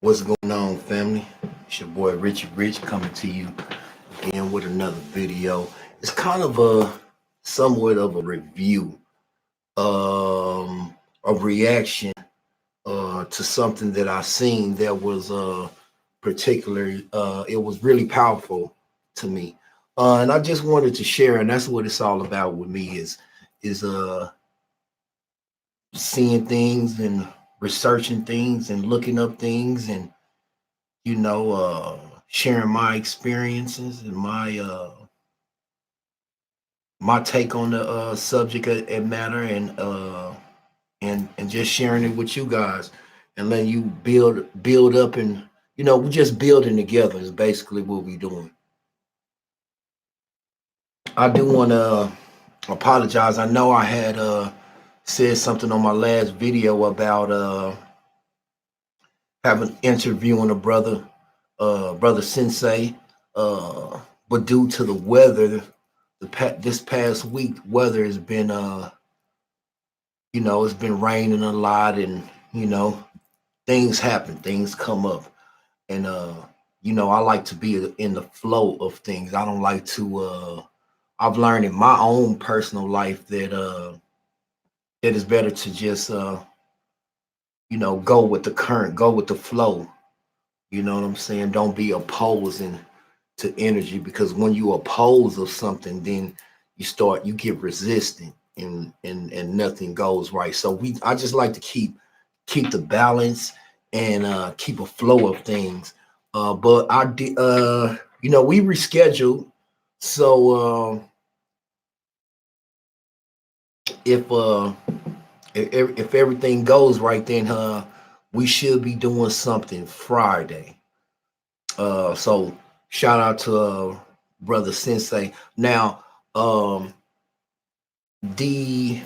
What's going on, family? It's your boy Richie Rich coming to you again with another video. It's kind of a somewhat of a review, a reaction to something that I seen that was particularly it was really powerful to me. And I just wanted to share, and that's what it's all about with me is seeing things and researching things and looking up things and sharing my experiences and my take on the subject and matter and just sharing it with you guys and letting you build up and we're just building together is basically what we're doing. I do want to apologize. I know I had said something on my last video about having interviewing a brother Sensei, but due to the weather, this past week, weather has been it's been raining a lot, and things happen, things come up, and I like to be in the flow of things. I don't like to. I've learned in my own personal life that it is better to just go with the current, go with the flow. You know what I'm saying? Don't be opposing to energy, because when you oppose of something, then you get resistant and nothing goes right. So I just like to keep the balance and keep a flow of things. But I did we rescheduled. So if uh if everything goes right, then we should be doing something Friday. So shout out to brother Sensei. Now, the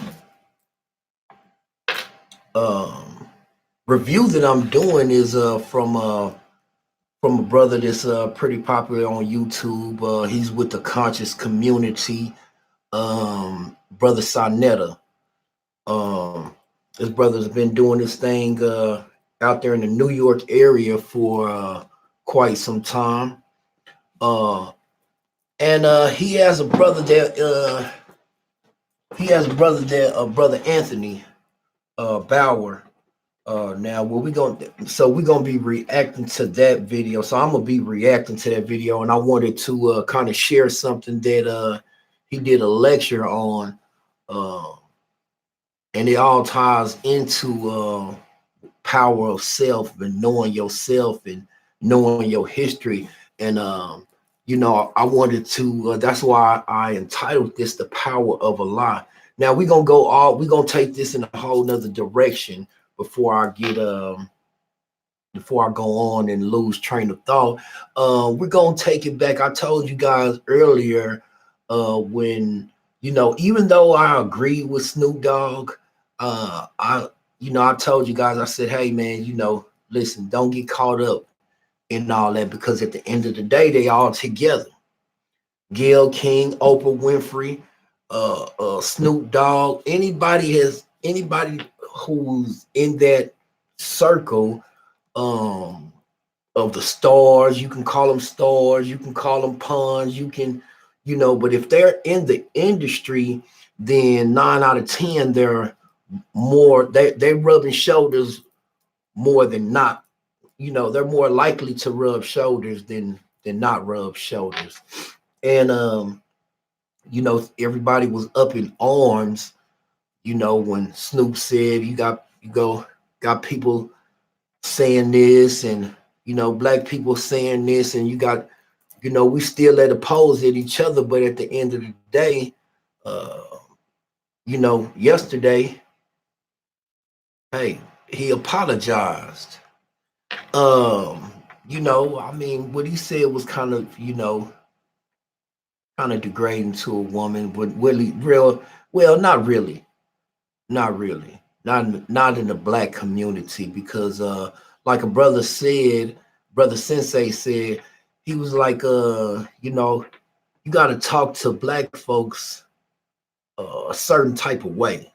review that I'm doing is from a brother that's pretty popular on YouTube. He's with the Conscious Community, brother Sonetta. This brother's been doing this thing out there in the New York area for quite some time. And he has a brother that brother Anthony Bauer. Now we're gonna be reacting to that video. So I'm gonna be reacting to that video, and I wanted to kind of share something that he did a lecture on, and it all ties into power of self and knowing yourself and knowing your history. And I wanted to. That's why I entitled this "The Power of Allah." Now we're gonna take this in a whole nother direction before I go on and lose train of thought. We're gonna take it back. I told you guys earlier when even though I agree with Snoop Dogg, I told you guys, I said, hey man, listen, don't get caught up in all that, because at the end of the day, they all together. Gayle King, Oprah Winfrey, Snoop Dogg, anybody who's in that circle of the stars. You can call them stars, you can call them pawns, you can, but if they're in the industry, then 9 out of 10, they're rubbing shoulders more than not. They're more likely to rub shoulders than not rub shoulders. And everybody was up in arms, when Snoop said you got people saying this, and black people saying this, and you got we still at oppose at each other. But at the end of the day, yesterday, hey, he apologized. I mean, what he said was kind of degrading to a woman, but really not really, not in the black community, because like a brother Sensei said, he was like you got to talk to black folks a certain type of way,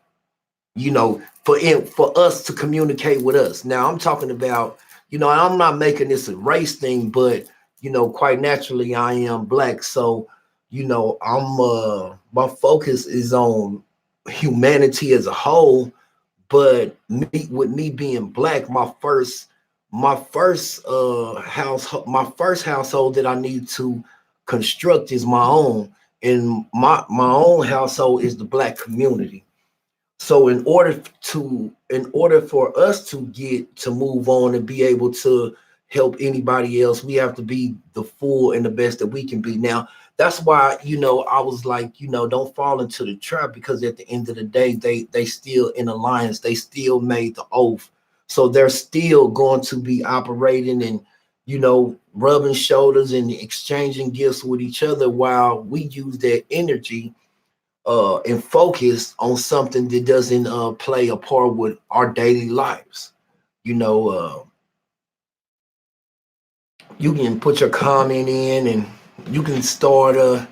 for us to communicate with us. Now I'm talking about You know, I'm not making this a race thing, but you know, quite naturally, I am black. So, you know, my focus is on humanity as a whole. But with me being black, my first household that I need to construct is my own, and my own household is the black community. So in order for us to get to move on and be able to help anybody else, we have to be the full and the best that we can be. Now, that's why, you know, I was like, you know, don't fall into the trap, because at the end of the day, they still in alliance, they still made the oath. So they're still going to be operating and, you know, rubbing shoulders and exchanging gifts with each other, while we use that energy and focus on something that doesn't play a part with our daily lives. You know, you can put your comment in, and you can start a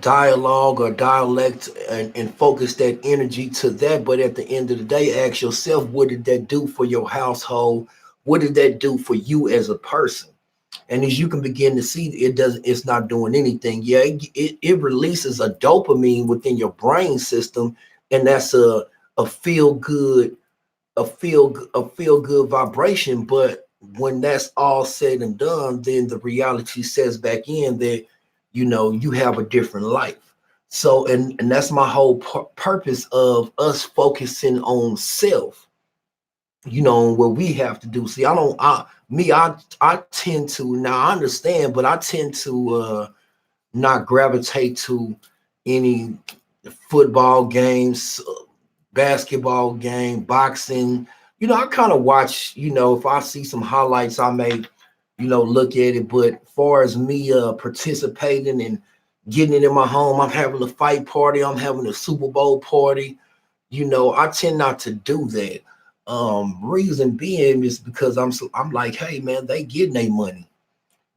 dialogue or dialect, and focus that energy to that. But at the end of the day, ask yourself, what did that do for your household? What did that do for you as a person? And as you can begin to see, it's not doing anything. Yeah, it releases a dopamine within your brain system, and that's a feel good, a feel good vibration. But when that's all said and done, then the reality sets back in that, you know, you have a different life. So, and that's my whole purpose of us focusing on self, you know, what we have to do. See, I tend to, now I understand, but I tend to not gravitate to any football games, basketball game, boxing. You know, I kind of watch, you know, if I see some highlights, I may, you know, look at it. But far as me participating and getting it in my home, I'm having a fight party, I'm having a Super Bowl party, you know, I tend not to do that. Reason being is because I'm like, hey man, they getting their money.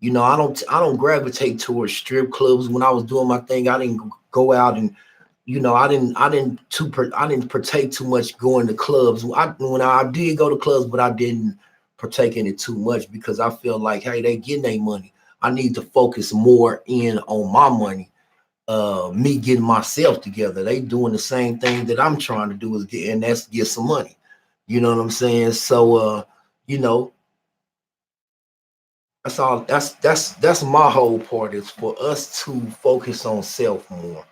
You know, I don't gravitate towards strip clubs. When I was doing my thing, I didn't go out and, you know, I didn't partake too much going to clubs. When I did go to clubs, but I didn't partake in it too much, because I feel like, hey, they getting their money. I need to focus more in on my money, me getting myself together. They doing the same thing that I'm trying to do, is get, and that's get some money. You know what I'm saying? So you know, that's all. That's my whole part, is for us to focus on self more.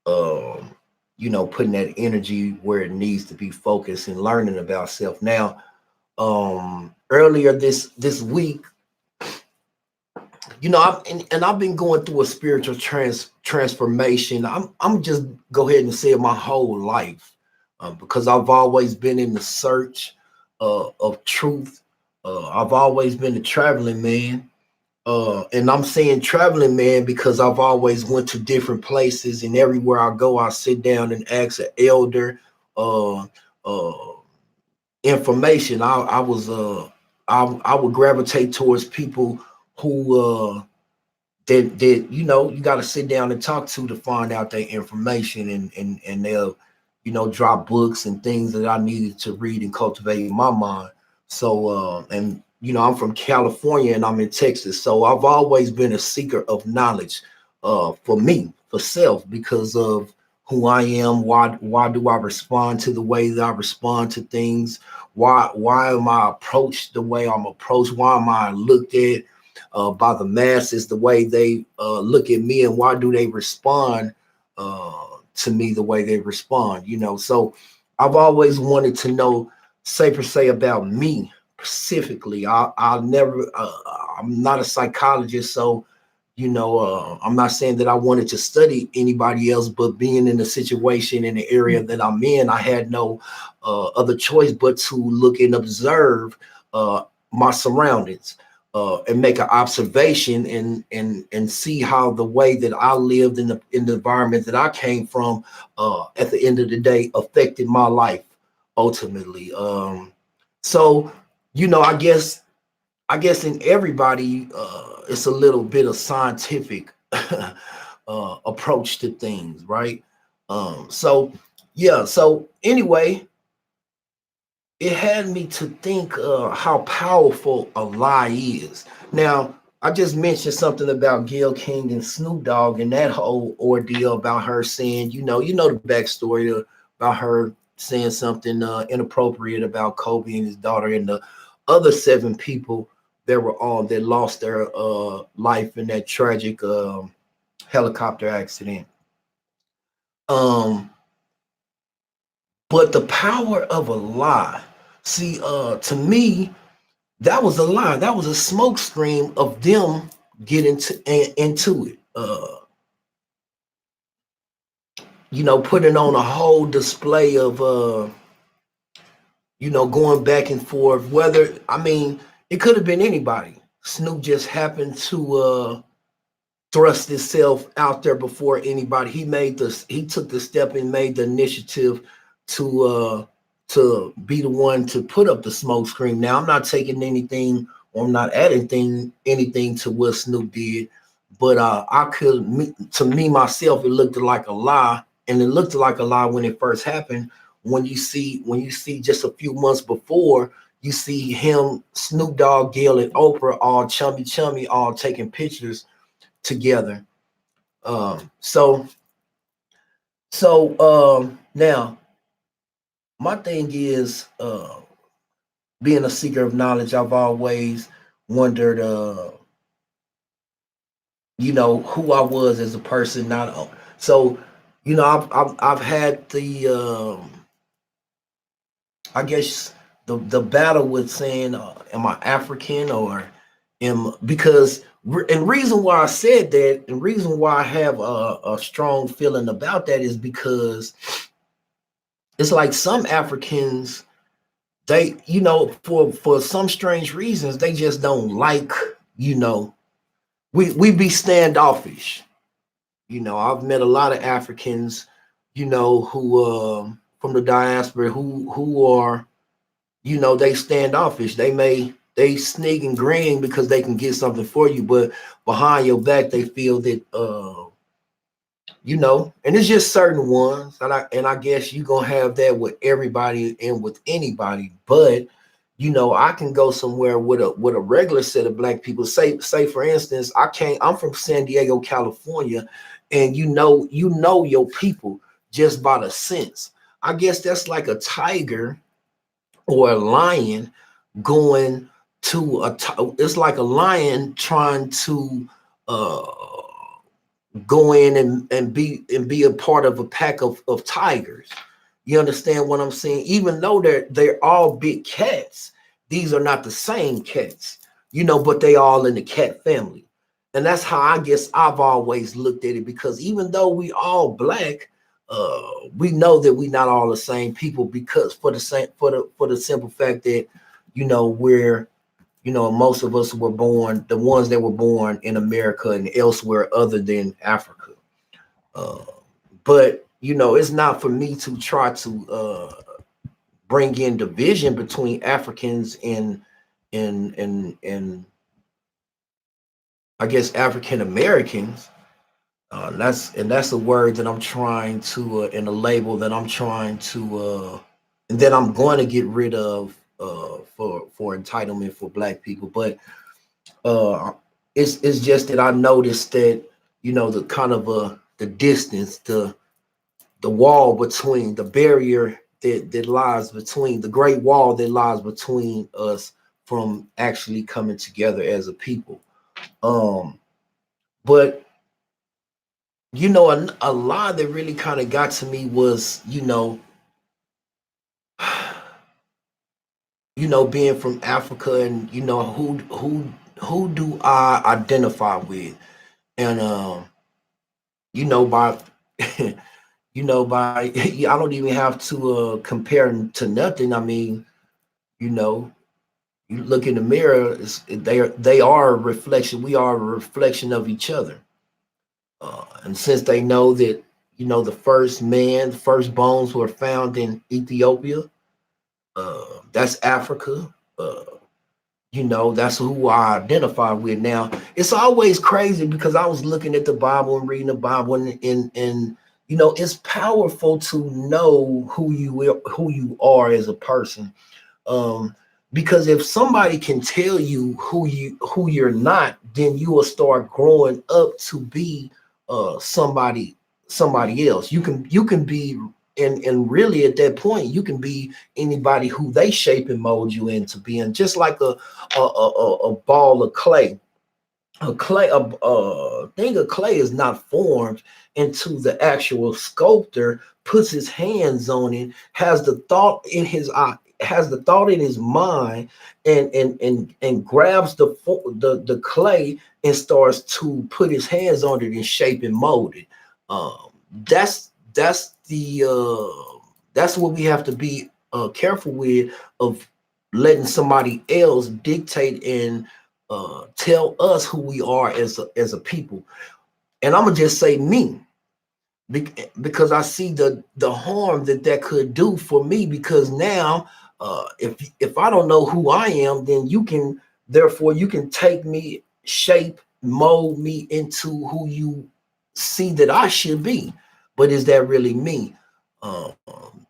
Um, you know, putting that energy where it needs to be focused and learning about self. Now, earlier this week, you know, and I've been going through a spiritual transformation. I'm just go ahead and say it, my whole life, because I've always been in the search of truth. I've always been a traveling man, and I'm saying traveling man because I've always went to different places, and everywhere I go, I sit down and ask an elder uh, uh, information. I would gravitate towards people who that you know, you got to sit down and talk to find out their information, and they'll, you know, drop books and things that I needed to read and cultivate my mind. So and you know, I'm from California and I'm in Texas, so I've always been a seeker of knowledge, for me, for self, because of who I am. Why do I respond to the way that I respond to things? Why am I approached the way I'm approached? Why am I looked at by the masses the way they look at me, and why do they respond to me the way they respond? You know, so I've always wanted to know, say per se, about me specifically. I'll never. I'm not a psychologist, so you know, I'm not saying that I wanted to study anybody else, but being in the situation in the area that I'm in, I had no other choice but to look and observe my surroundings, and make an observation, and see how the way that I lived in the environment that I came from, at the end of the day, affected my life ultimately. So you know, I guess in everybody, it's a little bit of scientific approach to things, right? So yeah. So anyway, it had me to think how powerful a lie is. Now, I just mentioned something about Gayle King and Snoop Dogg and that whole ordeal about her saying, the backstory about her saying something inappropriate about Kobe and his daughter and the other 7 people that lost their life in that tragic helicopter accident. Um, but the power of a lie. See, to me, that was a lie. That was a smoke screen of them getting into it. Putting on a whole display of going back and forth. Whether it could have been anybody. Snoop just happened to thrust himself out there before anybody. He took the step and made the initiative to be the one to put up the smoke screen. Now I'm not taking anything or I'm not adding anything to what Snoop did, but to me myself, it looked like a lie, and it looked like a lie when it first happened. When you see just a few months before, you see him, Snoop Dogg, Gayle, and Oprah all chummy, all taking pictures together. So now my thing is, being a seeker of knowledge, I've always wondered, who I was as a person. Not so, I've had the, I guess the battle with saying, am I African or because and reason why I said that, and reason why I have a strong feeling about that is because it's like some Africans, they, for some strange reasons, they just don't like, we be standoffish. I've met a lot of Africans, who from the diaspora who are, they standoffish. They sneak and grin because they can get something for you, but behind your back they feel that and it's just certain ones, and I guess you gonna have that with everybody and with anybody. But I can go somewhere with a regular set of black people. Say for instance, I'm from San Diego, California, and your people just by the sense. I guess that's like a tiger or a lion going to it's like a lion trying to uh go in and be a part of a pack of tigers. You understand what I'm saying? Even though they're all big cats, these are not the same cats, but they all in the cat family. And that's how I guess I've always looked at it, because even though we all black, we know that we not all the same people, because for the simple fact that we're most of us were born, the ones that were born in America and elsewhere other than Africa. Uh, but it's not for me to try to bring in division between Africans and I guess African Americans. That's a word that I'm trying to, and a label that I'm trying to, and that I'm going to get rid of for entitlement for Black people. But uh, it's just that I noticed that the kind of the distance, the wall between, the barrier that lies between, the great wall that lies between us from actually coming together as a people. Um, but a lie that really kind of got to me was, being from Africa, and who do I identify with, and by by I don't even have to compare to nothing. I mean, you know, you look in the mirror, they are a reflection. We are a reflection of each other. And since they know that, the first bones were found in Ethiopia, that's Africa. That's who I identify with. Now, it's always crazy because I was looking at the Bible and reading the Bible, and it's powerful to know who you are as a person. Um, because if somebody can tell you who you're not, then you will start growing up to be somebody else. You can be, and really at that point you can be anybody who they shape and mold you into being, just like a ball of clay. A thing of clay is not formed until the actual sculptor puts his hands on it, has the thought in his eye, has the thought in his mind, and grabs the clay and starts to put his hands on it and shape and mold it. That's what we have to be careful with, of letting somebody else dictate and tell us who we are as a people. And I'm gonna just say me, because I see the harm that could do for me. Because now, if I don't know who I am, then you can take me, shape, mold me into who you see that I should be. But is that really me?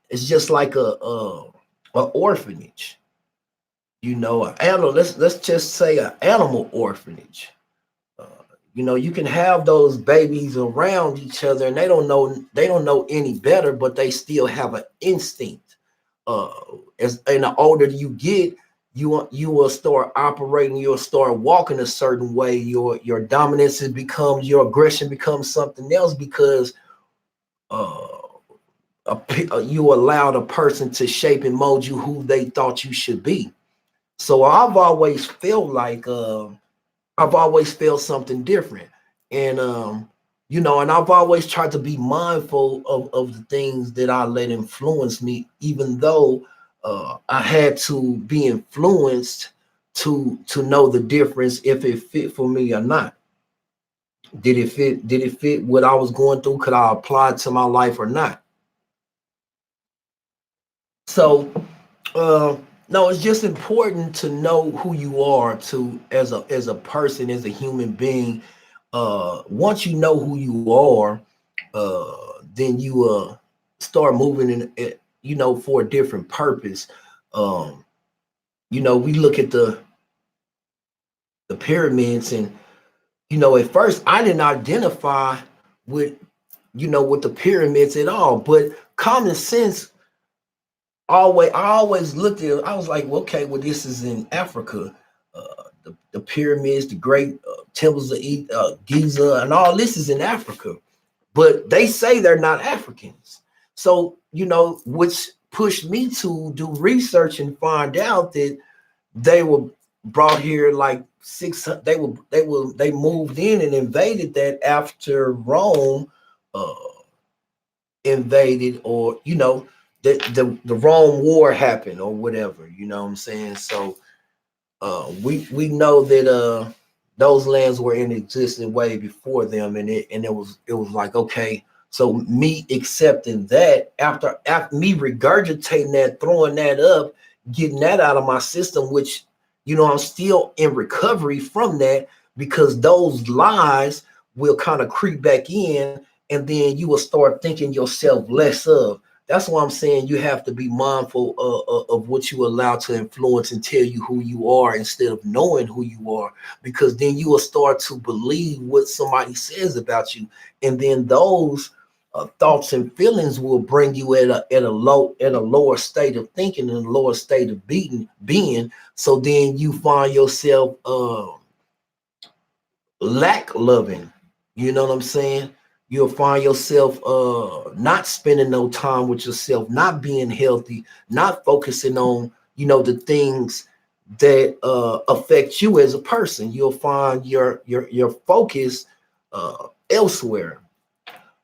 It's just like a orphanage. Let's just say an animal orphanage. Uh, you can have those babies around each other, and they don't know any better, but they still have an instinct. Uh, as and the older you get, you will start operating, you'll start walking a certain way. Your dominance becomes, your aggression becomes something else, because uh, you allowed a person to shape and mold you who they thought you should be. So I've always felt something different. And and I've always tried to be mindful of the things that I let influence me, even though I had to be influenced to know the difference, if it fit for me or not. Did it fit what I was going through? Could I apply it to my life or not? So uh no, it's just important to know who you are, to as a person, as a human being. Once you know who you are, then you start moving in for a different purpose. um we look at the pyramids, and at first I didn't identify with with the pyramids at all, but common sense, I always looked at it. I was like, well, okay, well, this is in Africa. The pyramids, the great temples of Giza, and all this is in Africa. But they say they're not Africans. So, which pushed me to do research and find out that they were brought here like they moved in and invaded that after Rome uh, invaded, or the Rome War happened, or whatever. You know what I'm saying? So we know that those lands were in existence way before them, and it was like, okay. So me accepting that, after me regurgitating that, throwing that up, getting that out of my system, which I'm still in recovery from that, because those lies will kind of creep back in, and then you will start thinking yourself less of. That's why I'm saying you have to be mindful of what you allow to influence and tell you who you are, instead of knowing who you are, because then you will start to believe what somebody says about you, and then those thoughts and feelings will bring you at a lower state of thinking and a lower state of being. So then you find yourself lack loving. You know what I'm saying? You'll find yourself not spending no time with yourself, not being healthy, not focusing on the things that affect you as a person. You'll find your focus elsewhere.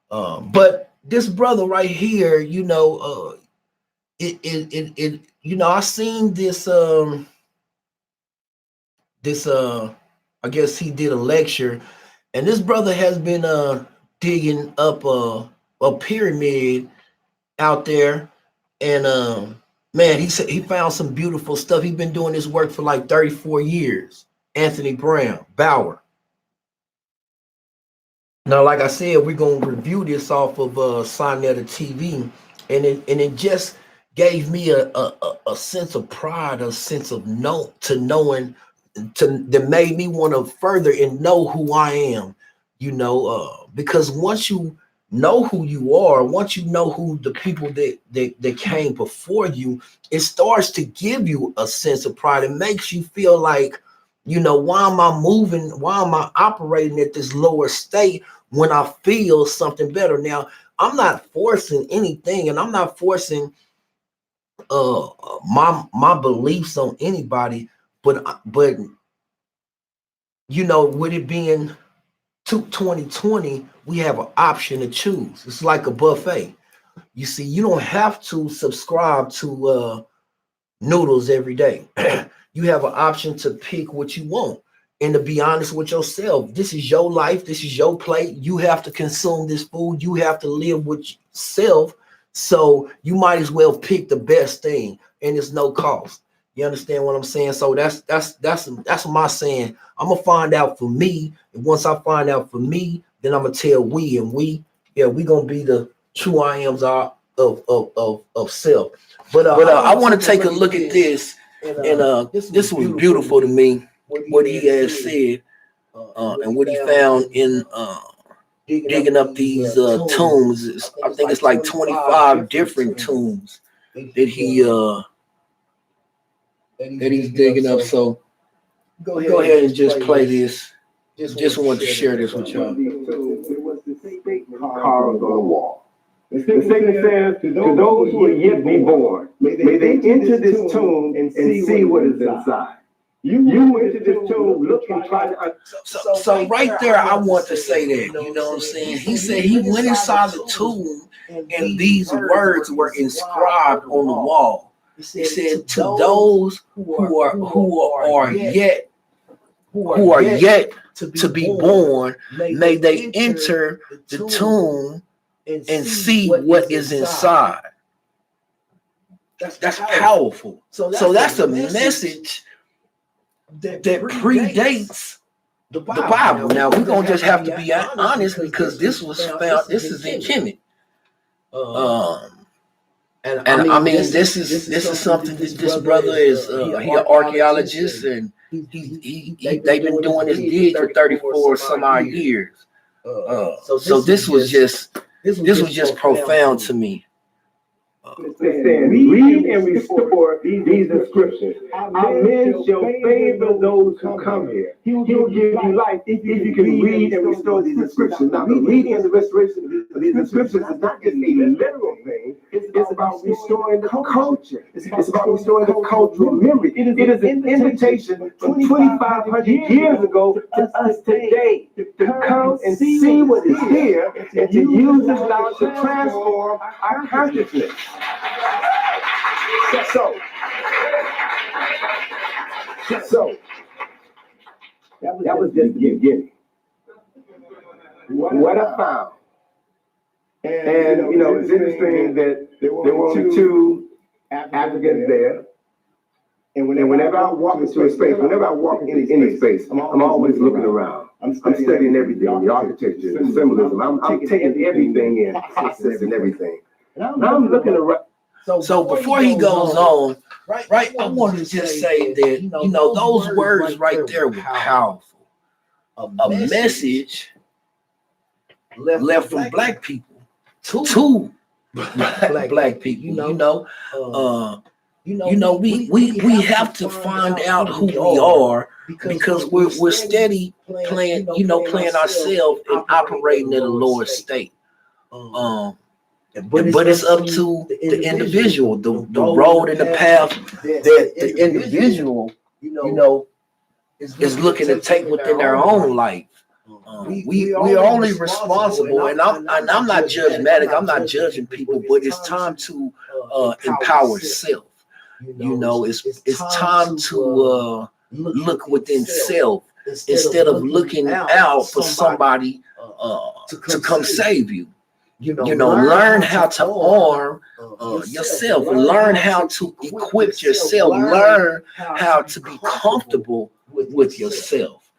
But this brother right here, I seen this I guess he did a lecture, and this brother has been digging up a pyramid out there, and man, he said he found some beautiful stuff. He's been doing this work for like 34 years. Anthony Brown Bauer. Now, like I said, we're gonna review this off of Sonetta TV, and it just gave me a sense of pride, a sense of knowing that made me want to further and know who I am, because once you know who you are, once you know who the people that came before you, it starts to give you a sense of pride. It makes you feel like, why am I moving? Why am I operating at this lower state when I feel something better? Now, I'm not forcing anything, and I'm not forcing my beliefs on anybody, but with it being 2020, we have an option to choose. It's like a buffet. You see, you don't have to subscribe to noodles every day. You have an option to pick what you want. And to be honest with yourself, this is your life. This is your plate. You have to consume this food. You have to live with yourself. So you might as well pick the best thing, and it's no cost. You understand what I'm saying? So that's my saying. I'm gonna find out for me, and once I find out for me, then I'm gonna tell we gonna be the true I ams of self. But I want to take a look at this, and this was beautiful to me. What he has said, and what he found in digging up these tombs. I think it's like 25 different tombs that he's digging up. So go ahead and just play this. Just want to share this with y'all. Carved on the wall. The statement says, to those who are yet be born, may they enter this tomb and see what is inside. You went to this tomb, look and try to. So right there, I want to say that, you know what I'm saying? He said he went inside the tomb, and these words were inscribed on the wall. He said, to those who are yet to be born, may they enter the tomb and see what is inside. That's powerful. So that's a message that predates the Bible. Now we're gonna just have to be honest, because this was found. This is in Kemet. And I mean, this is something that this brother is he an archaeologist, and they've been doing this dig for 34 some odd years. So this was just profound to me. Read and restore these inscriptions. Our men shall favor those who come here. He'll give you life if you can read and restore these inscriptions. Now, the reading and the restoration of these inscriptions is not just a literal thing. It's about restoring the culture. It's about restoring the cultural memory. It is an invitation from 2,500 years ago to us today to come and see what is here and to use this knowledge to transform our consciousness. So that was just the beginning. What I found, and it's interesting that there were only two Africans there. And whenever I walk into a space, whenever I walk into any space, I'm always looking around. I'm studying everything, the architecture, the symbolism. I'm taking everything in, process and everything. And I'm looking around. So before he goes on, right, I want to just say that, those words right there were powerful. A message left from black people to black people. We have to find out who we are, because we're steady playing ourselves and operating at a lower state. But it's up to the individual, the road and the path that the individual, is looking to take within their own life. We're only responsible, and I'm not judgmatic. I'm not judging people, but it's time to empower self. It's time to look within self instead of looking out for somebody to come save you. Learn how to arm yourself. Learn how to equip yourself. Learn how to be comfortable with yourself.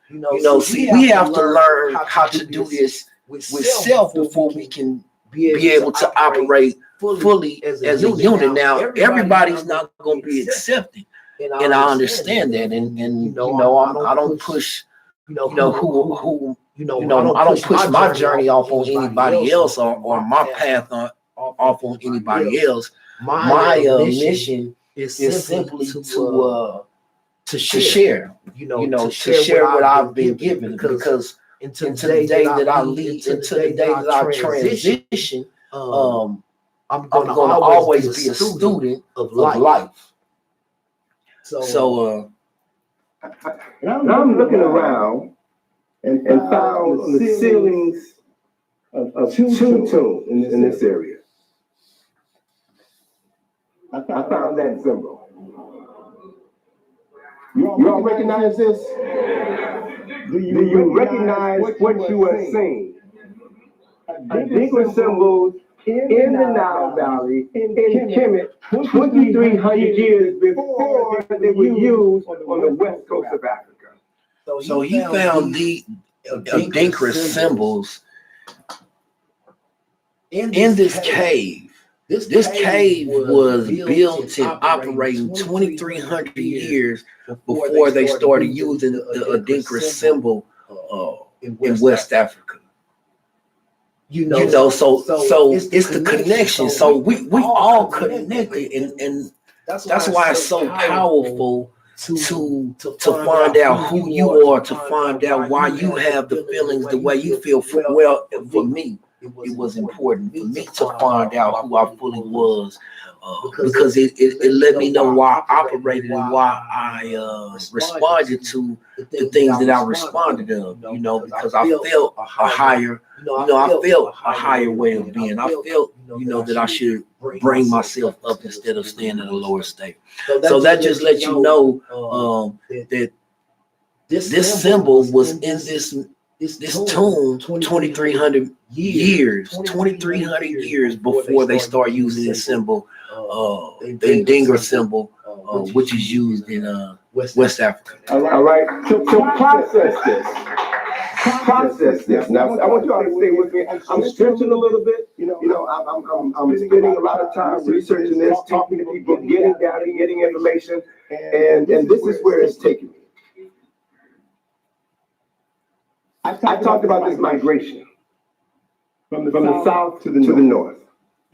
See, we have to learn how to do this with self before we can be able to operate fully as a unit. Now, everybody's not going to be accepted, and I understand that. And you know, I don't push, I don't push my journey off on anybody else or my path off on anybody else. My mission is simply to share, to share what I've been given, because into the day that I lead, into the day that I transition, I'm gonna always be a student of life. So I'm looking around and found on the ceilings of two in this area. I found that symbol. You all recognize this? Do you recognize what you are seeing? Adinkra symbols in the Nile Valley, in Kemet, 2,300 years before they were used on the west coast of Africa. So he found the Adinkra symbols in this cave. This cave was built and operating 2,300 years before they started using the Adinkra symbol in West Africa. So it's the connection. So we all connected, and that's why it's so powerful to find out who you are, to find out why you have the feelings the way you feel. Well, for me, it was important for me to find out who I fully was, because it let me know why I operated and why I responded to the things that I responded to, because I felt a higher, I felt a higher way of being. I felt, that I should bring myself up instead of staying in a lower state. So that just lets you know that this symbol was in this tomb 2,300 years before they start using this symbol, the Adinkra symbol, which is used in West Africa. All right. So process this. Process this. Now, I want you all to stay with me. I'm stretching a little bit. I'm spending a lot of time researching this, talking to people, getting down and getting information, and this is where it's taking me. I talked about this migration from the south to the north.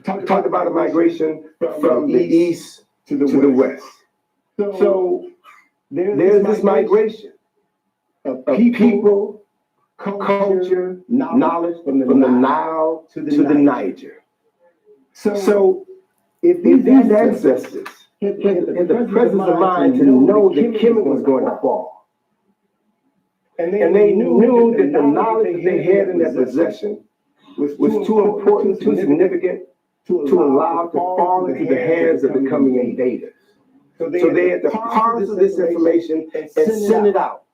I talked about a migration from the east to the west. So there's this migration of people, culture, knowledge from the Nile to the Niger. So if these ancestors had the presence of mind to know that Kemet was going to fall, and they knew that the knowledge that they had in their possession was too important, too significant to allow to fall into the hands of the coming invaders. So they had to parse this information and send it out.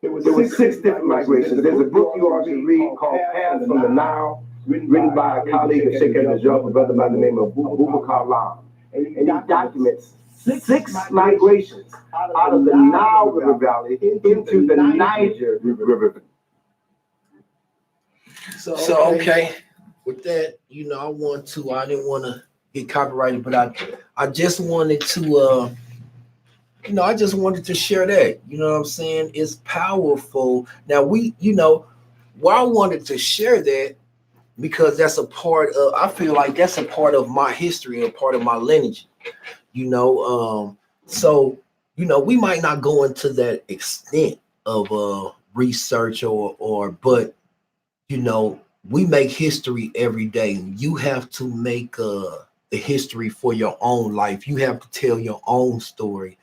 There were 6 different migrations. There's a book you all should read called Paths from the Nile, written by a colleague of Sheikh Najjar, a brother by the name of Abubakar Lam. And he documents 6 migrations out of the Nile River Valley into the Niger River. So okay, with that, I didn't want to get copyrighted, but I just wanted to, I just wanted to share that. You know what I'm saying? It's powerful. Now why I wanted to share that, because that's a part of, I feel like that's a part of my history, a part of my lineage. So we might not go into that extent of research but we make history every day. You have to make the history for your own life. You have to tell your own story.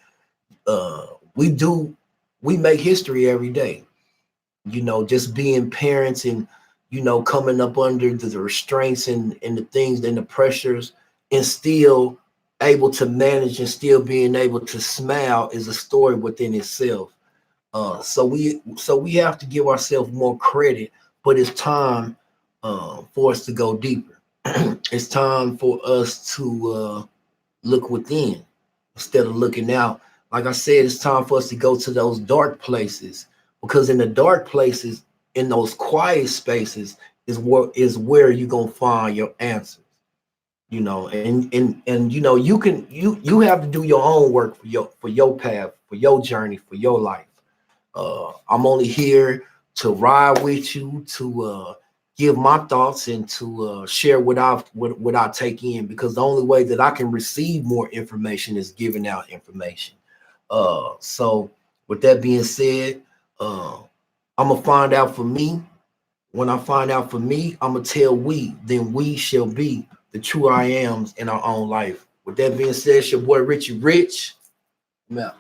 We make history every day. Just being parents and coming up under the restraints and the things and the pressures, and still able to manage and still being able to smile is a story within itself. So we have to give ourselves more credit, but it's time for us to go deeper. It's time for us to look within instead of looking out. Like I said, it's time for us to go to those dark places, because in the dark places, in those quiet spaces, is where you're gonna find your answers. you know, and you know, you have to do your own work for your path, for your journey, for your life. I'm only here to ride with you, to give my thoughts and to share what I take in, because the only way that I can receive more information is giving out information. So with that being said, I'm gonna find out for me. When I find out for me, I'm gonna tell we, then we shall be the true I ams in our own life. With that being said, it's your boy Richie Rich. I'm out.